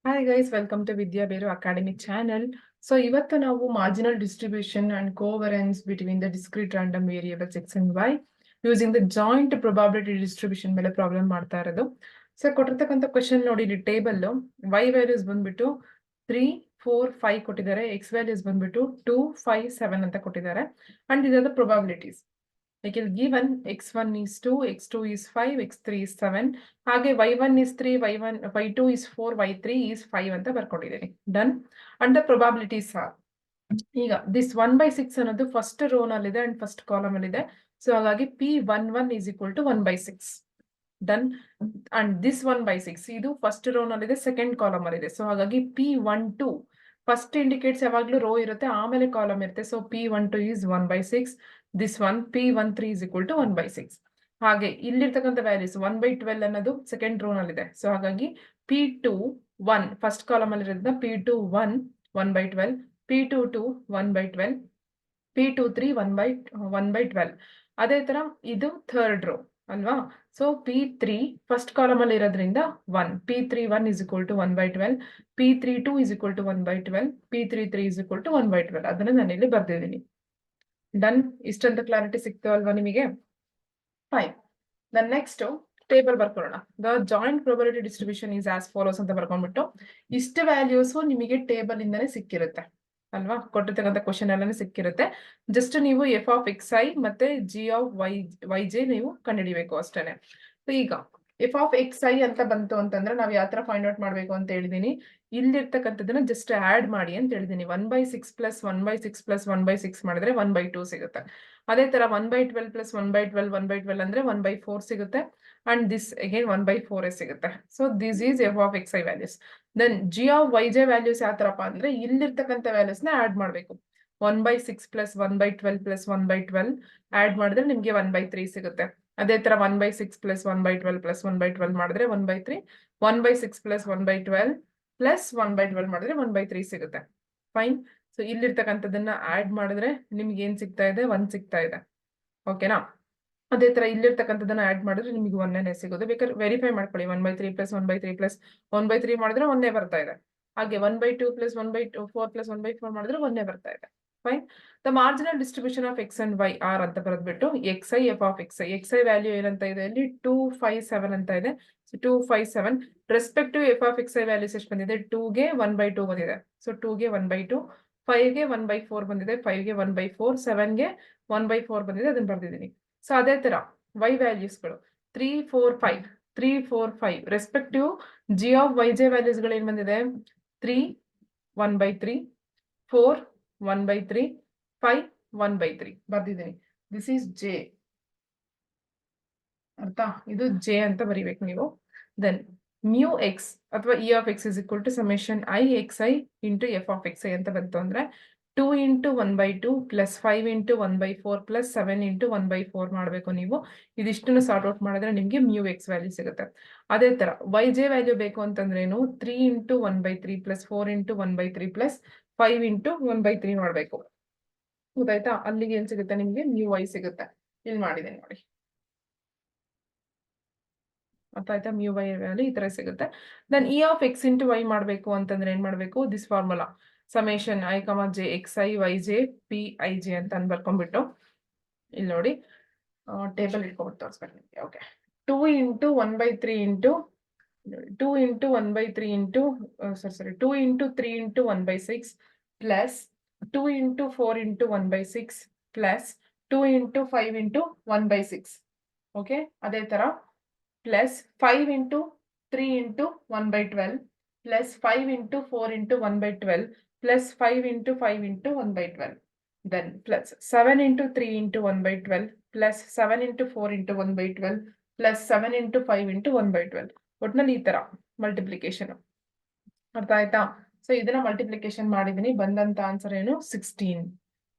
Hi guys, welcome to Vidya Beru Academy channel. So ಇವತ್ತು ನಾವು marginal distribution and covariance between the discrete random variables x and y using the joint probability distribution ಮೇಲೆ problem ಮಾಡ್ತಾ ಇರೋದು. So ಕೊಟ್ಟಿರ್ತಕ್ಕಂಥ question ನೋಡಿ ಇಲ್ಲಿ table y values ಬಂದ್ಬಿಟ್ಟು 3, 4, 5 ಕೊಟ್ಟಿದ್ದಾರೆ, x ವ್ಯಾಲ್ಯೂಸ್ ಬಂದ್ಬಿಟ್ಟು 2, 5, 7 ಅಂತ ಕೊಟ್ಟಿದ್ದಾರೆ ಅಂಡ್ ಇದರ probabilities. Like given x1 is 2, x2 is 5, x3 is 7. ಹಾಗೆ y1 is 3, y2 is 4, y3 is 5 ಅಂತ ಬರ್ಕೊಂಡಿದ್ದೀನಿ. ಡನ್. ಅಂಡ್ ದ ಪ್ರೊಬಾಬಿಲಿಟೀಸ್ ಆರ್ ಈಗ ದಿಸ್ 1/6 ಅನ್ನೋದು ಫಸ್ಟ್ ರೋ ನಲ್ಲಿದೆ ಅಂಡ್ ಫಸ್ಟ್ ಕಾಲಮ್ ಅಲ್ಲಿ ಇದೆ. ಸೊ ಹಾಗಾಗಿ p11 is equal to 1/6. Done. And this 1/6 ಇದು first row ನಲ್ಲಿದೆ, ಸೆಕೆಂಡ್ ಕಾಲಮ್ ಅಲ್ಲಿ ಇದೆ. ಸೊ ಹಾಗಾಗಿ p12 ಫಸ್ಟ್ ಇಂಡಿಕೇಟ್ಸ್ ಯಾವಾಗ್ಲೂ ರೋ ಇರುತ್ತೆ, ಆಮೇಲೆ ಕಾಲಮ್ ಇರುತ್ತೆ. So p12 is 1/6. This one p13 is equal to 1/6. ಹಾಗೆ ಇಲ್ಲಿರ್ತಕ್ಕಂಥ ವ್ಯಾಲ್ಯೂಸ್ 1/12 ಅನ್ನೋದು ಸೆಕೆಂಡ್ ರೋ ನಲ್ಲಿದೆ. ಸೊ ಹಾಗಾಗಿ p21 ಫಸ್ಟ್ ಕಾಲಮ್ ಅಲ್ಲಿ ಇರೋದ್ರಿಂದ p21 1/12, p22 1/12, p23 1/12. ಅದೇ ತರ ಇದು ಥರ್ಡ್ ರೋ ಅಲ್ವಾ. ಸೊ p3 ಫಸ್ಟ್ ಕಾಲಮ್ ಅಲ್ಲಿ ಇರೋದ್ರಿಂದ 1, p31 is equal to 1/12, p32 is equal to 1/12, p33 is equal to 1/12. ಅದನ್ನ ನಾನು ಇಲ್ಲಿ ಬರ್ದಿದ್ದೀನಿ. ಡನ್. ಇಷ್ಟಂತ ಕ್ಲಾರಿಟಿ ಸಿಕ್ತು ಅಲ್ವಾ ನಿಮಗೆ? ಫೈನ್. ದ ನೆಕ್ಸ್ಟ್ ಟೇಬಲ್ ಬರ್ಕೊಳ್ಳೋಣ. The joint probability distribution is as follows ಅಂತ ಬರ್ಕೊಂಡ್ಬಿಟ್ಟು ಇಷ್ಟು ವ್ಯಾಲ್ಯೂಸ್ ನಿಮಗೆ ಟೇಬಲ್ ಇಂದಾನೆ ಸಿಕ್ಕಿರುತ್ತೆ ಅಲ್ವಾ. ಕೊಟ್ಟಿರ್ತಕ್ಕಂಥ ಕ್ವಶನ್ ಎಲ್ಲಾನು ಸಿಕ್ಕಿರುತ್ತೆ. ಜಸ್ಟ್ ನೀವು ಎಫ್ ಆಫ್ ಎಕ್ಸ್ ಐ ಮತ್ತೆ ಜಿ ಆಫ್ ವೈ ಜೆ ನೀವು ಕಂಡುಹಿಡಿಬೇಕು ಅಷ್ಟೇನೆ. ಈಗ ಎಫ್ ಆಫ್ ಎಕ್ಸ್ ಐ ಅಂತ ಬಂತು ಅಂತಂದ್ರೆ ನಾವ್ ಯಾವ ತರ ಫೈಂಡ್ ಔಟ್ ಮಾಡ್ಬೇಕು ಅಂತ ಹೇಳಿದೀನಿ. ಇಲ್ಲಿರ್ತಕ್ಕಂಥದ್ದನ್ನ ಜಸ್ಟ್ ಆಡ್ ಮಾಡಿ ಅಂತ ಹೇಳಿದೀನಿ. 1/6 ಪ್ಲಸ್ 1/6 ಪ್ಲಸ್ 1/6 ಮಾಡಿದ್ರೆ 1/2 ಸಿಗುತ್ತೆ. ಅದೇ ತರ 1/12 ಪ್ಲಸ್ 1/12 1/12 ಅಂದ್ರೆ 1/4 ಸಿಗುತ್ತೆ. ಅಂಡ್ ದಿಸ್ ಅಗೇನ್ 1/4 ಸಿಗುತ್ತೆ. So this is f of X I values. Then g of y j values ಯಾವ ತರಪ್ಪ ಅಂದ್ರೆ ಇಲ್ಲಿರ್ತಕ್ಕಂಥ ವ್ಯಾಲ್ಯೂಸ್ ನ ಆಡ್ ಮಾಡ್ಬೇಕು. 1/6 ಪ್ಲಸ್ 1/12 ಪ್ಲಸ್ 1/12 ಆಡ್ ಮಾಡಿದ್ರೆ ನಿಮ್ಗೆ 1/3 ಸಿಗುತ್ತೆ. ಅದೇ ತರ 1/6 ಪ್ಲಸ್ 1/12 ಪ್ಲಸ್ 1/12 ಮಾಡಿದ್ರೆ 1/3, 1/6 ಪ್ಲಸ್ 1/12 ಪ್ಲಸ್ 1/12 ಮಾಡಿದ್ರೆ 1/3 ಸಿಗುತ್ತೆ. ಫೈನ್. ಸೊ ಇಲ್ಲಿರ್ತಕ್ಕಂಥದ್ದನ್ನ ಆಡ್ ಮಾಡಿದ್ರೆ ನಿಮ್ಗೆ ಏನ್ ಸಿಗ್ತಾ ಇದೆ? 1 ಸಿಗ್ತಾ ಇದೆ. ಓಕೆನಾ. ಅದೇ ತರ ಇಲ್ಲಿರ್ತಕ್ಕಂಥದ್ದನ್ನ ಆಡ್ ಮಾಡಿದ್ರೆ ನಿಮ್ಗೆ 1 ಸಿಗೋದು. ಬೇಕಾದ್ರೆ ವೆರಿಫೈ ಮಾಡ್ಕೊಳ್ಳಿ. 1/3 ಪ್ಲಸ್ 1/3 ಪ್ಲಸ್ 1/3 ಮಾಡಿದ್ರೆ 1 ಬರ್ತಾ ಇದೆ. ಹಾಗೆ 1/2 ಪ್ಲಸ್ 1/4 ಪ್ಲಸ್ 1/4 ಮಾಡಿದ್ರೆ 1 ಬರ್ತಾ ಇದೆ. Fine. The marginal distribution of X and Y are ಅಂತ ಬರೆದ್ಬಿಟ್ಟು X I F of X I. X I value ಏನಂತ ಇದೆ ಇಲ್ಲಿ? 2, 5, 7 ಅಂತ ಇದೆ. So 2, 5, 7 respective F of X I values ಎಷ್ಟು ಬಂದಿದೆ? 2ಗೆ 1/2 ಬಂದಿದೆ. ಸೊ 2ಗೆ 1/2, 5ಗೆ 1/4 ಬಂದಿದೆ, 5ಗೆ 1/4, 7ಗೆ 1/4 ಬಂದಿದೆ. ಅದನ್ನ ಬರ್ದಿದ್ದೀನಿ. ಸೊ ಅದೇ ತರ y ವ್ಯಾಲ್ಯೂಸ್ಗಳು 3, 4, 5, 3, 4, 5 respective g of y j values ಗಳು ಏನ್ ಬಂದಿದೆ? 3, 1/3, 4, 1/3, 5, 1/3 ಬರ್ದಿದ್ದೀನಿ. This is J. ಅರ್ಥ? ಇದು ಜೆ ಅಂತ ಬರಿಬೇಕು ನೀವು. ದೆನ್ ಮ್ಯೂ ಎಕ್ಸ್ ಅಥವಾ e of x is equal to summation i X i into f of X i ಅಂತ ಬಂತು ಅಂದ್ರೆ 2 into 1/2 plus 5 into 1/4 plus 7 into 1/4 ಮಾಡಬೇಕು ನೀವು. ಇದಿಷ್ಟನ್ನು ಸಾರ್ಟ್ ಔಟ್ ಮಾಡಿದ್ರೆ ನಿಮ್ಗೆ ಮ್ಯೂ ಎಕ್ಸ್ ವ್ಯಾಲ್ಯೂ ಸಿಗುತ್ತೆ. ಅದೇ ತರ ವೈ ಜೆ ವ್ಯಾಲ್ಯೂ ಬೇಕು ಅಂತಂದ್ರೆ ಏನು? 3 into 1/3 plus 4 into 1/3 plus 5 into 1/3 ಮಾಡಬೇಕು. ಗೊತ್ತಾಯ್ತಾ? ಅಲ್ಲಿಗೆ ಏನ್ ಸಿಗುತ್ತೆ ನಿಮ್ಗೆ? ಮ್ಯೂ ವೈ ಸಿಗುತ್ತೆ. ಇಲ್ಲಿ ಮಾಡಿದೆ ನೋಡಿ. ಅರ್ಥ ಆಯ್ತಾ? ಮ್ಯೂ ವೈ ವ್ಯಾಲ್ಯೂ ಈ ತರ ಸಿಗುತ್ತೆ. Then E of X into Y ಮಾಡ್ಬೇಕು ಅಂತಂದ್ರೆ ಏನ್ ಮಾಡ್ಬೇಕು? This formula summation I comma J X I Y J P I J ಅಂತ ಬರ್ಕೊಂಡ್ಬಿಟ್ಟು ಇಲ್ಲಿ ನೋಡಿ ಟೇಬಲ್ ಇಟ್ಕೊಂಡ್ಬಿಟ್ಟು ತೋರಿಸ್ಬೇಕು ನಿಮಗೆ. Okay. 2 into 1/3 into 2 into 1/3 into sorry 2 into 3 into 1/6 plus 2 into 4 into 1/6 plus 2 into 5 into 1/6. Okay. ಅದೇ ತರ plus 5 into 3 into 1/12 plus 5 into 4 into 1/12 plus 5 into 5 into 1/12. Then plus 7 into 3 into 1/12 plus 7 into 4 into 1/12 plus 7 into 5 into 1/12. ಒಟ್ನಲ್ಲಿ ಈ ತರ multiplication. ಅರ್ಥ ಆಯ್ತಾ? So ಇದನ್ನ multiplication ಮಾಡಿದೀನಿ. ಬಂದಂತ ಆನ್ಸರ್ ಏನು? 16.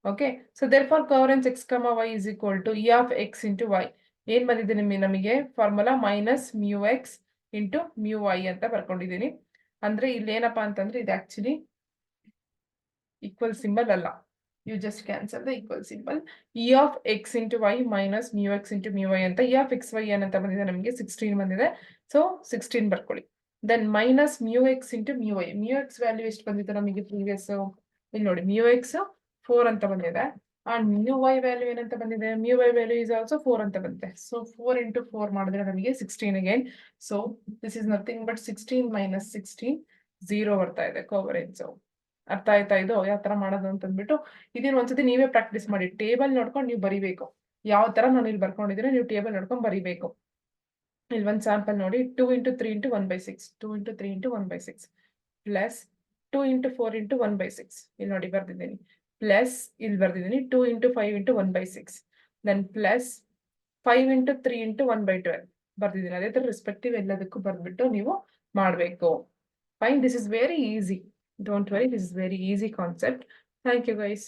Okay. So therefore covariance x comma y is equal to e of X into y ಏನ್ ಬಂದಿದೆ ನಮಗೆ? Formula minus mu x into mu y ಅಂತ ಬರ್ಕೊಂಡಿದ್ದೀನಿ. ಅಂದ್ರೆ ಇಲ್ಲಿ ಏನಪ್ಪಾ ಅಂತಂದ್ರೆ ಇದು ಆಕ್ಚುಲಿ ಈಕ್ವಲ್ ಸಿಂಬಲ್ ಅಲ್ಲ. You just cancel the equal symbol. E of X into y minus mu x into mu y ಅಂತ. ಇ ಆಫ್ ಎಕ್ಸ್ ವೈ ಏನಂತ ಬಂದಿದೆ ನಮಗೆ? 16 ಬಂದಿದೆ. ಸೊ 16 ಬರ್ಕೊಳ್ಳಿ. Then minus mu x into mu i. Mu x value ಎಷ್ಟು ಬಂದಿತ್ತು ನಮಗೆ previous? ಇಲ್ಲಿ ನೋಡಿ, ಮ್ಯೂ ಎಕ್ಸ್ 4 ಅಂತ ಬಂದಿದೆ. ಅಂಡ್ ಮ್ಯೂ ವೈ ವ್ಯಾಲ್ಯೂ ಏನಂತ ಬಂದಿದೆ? Mu y value is also 4 ಅಂತ ಬಂದಿದೆ. ಸೊ 4 ಇಂಟು 4 ಮಾಡಿದ್ರೆ ನಮಗೆ 16 again. So this is nothing but 16 minus 16, 0 ಬರ್ತಾ ಇದೆ ಕೋವರೆನ್ಸ್. ಅರ್ಥ ಆಯ್ತಾ ಇದು ಯಾವ ತರ ಮಾಡೋದು ಅಂತ ಅಂದ್ಬಿಟ್ಟು? ಇದನ್ನ ಒಂದ್ಸತಿ ನೀವೇ ಪ್ರಾಕ್ಟೀಸ್ ಮಾಡಿ, ಟೇಬಲ್ ನೋಡ್ಕೊಂಡು ನೀವು ಬರಿಬೇಕು. ಯಾವ ತರ ನಾನು ಇಲ್ಲಿ ಬರ್ಕೊಂಡಿದ್ರೆ ನೀವು ಟೇಬಲ್ ನೋಡ್ಕೊಂಡು ಬರಿಬೇಕು. ಇಲ್ಲಿ ಒಂದು ಸ್ಯಾಂಪಲ್ ನೋಡಿ, 2 into 3 into 1/6, 2 into 3 into 1/6 plus 2 into 4 into 1/6. ಇಲ್ಲಿ ನೋಡಿ ಬರ್ದಿದ್ದೀನಿ. ಪ್ಲಸ್ ಇಲ್ಲಿ ಬರ್ದಿದ್ದೀನಿ 2 into 5 into 1/6. Then plus 5 into 3 into 1/12 ಬರ್ದಿದ್ದೀನಿ. ಅದೇ ತರ ರೆಸ್ಪೆಕ್ಟಿವ್ ಎಲ್ಲದಕ್ಕೂ ಬರ್ದ್ಬಿಟ್ಟು ನೀವು ಮಾಡಬೇಕು. Fine, this is very easy. Don't worry, this is very easy concept. Thank you guys.